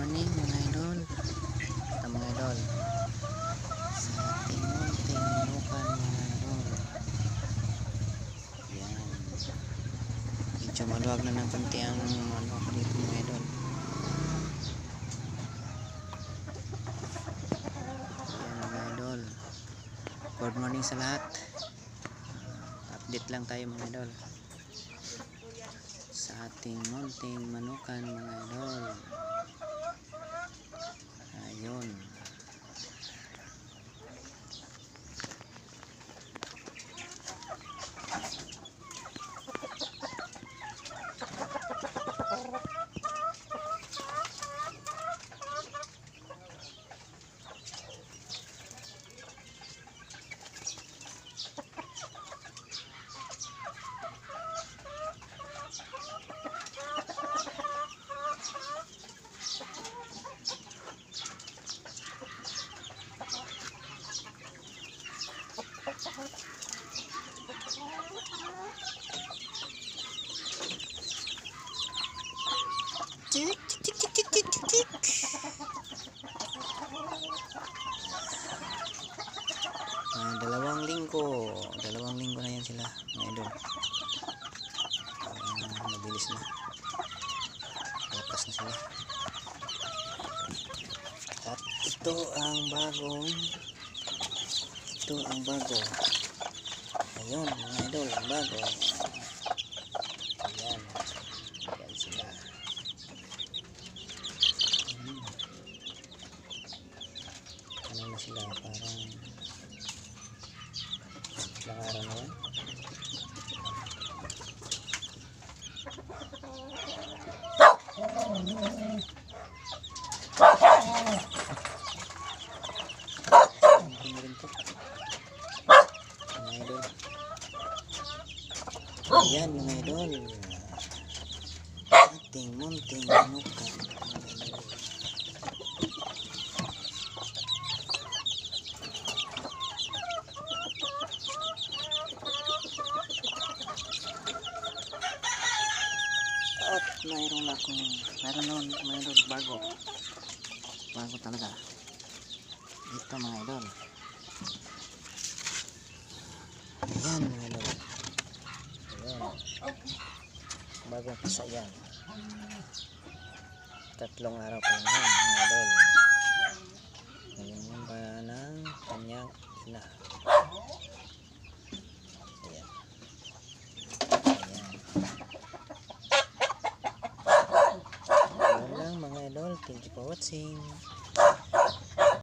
morning mga idol. Ito mga idol, sa ating munting manukan mga idol. Yan, medyo maluwag na ng konti ang manok dito mga idol. Yan mga idol, good morning sa lahat. Update lang tayo mga idol sa ating munting manukan mga idol. Ayun, tik tik tik tik tik tik tik. Dalawang linggo na yan sila mga idol. Mabilis na, lakas na sila. At ito ang bago. Ayun mga idol, ang bago. Ayan, ayan sila. Ano na sila, parang ilang araw na yan. Mga idol, ayan mga idol, ating munting manukan. At mayroon noon mga idol, bago talaga ito mga idol. Ayan mga idol, ayan, bagong pisa yan. 3 araw pa lang yan mga idol. Ngayon yung ba ng kanyang ina. Ayan, ayan lang mga idol. Thank you for watching.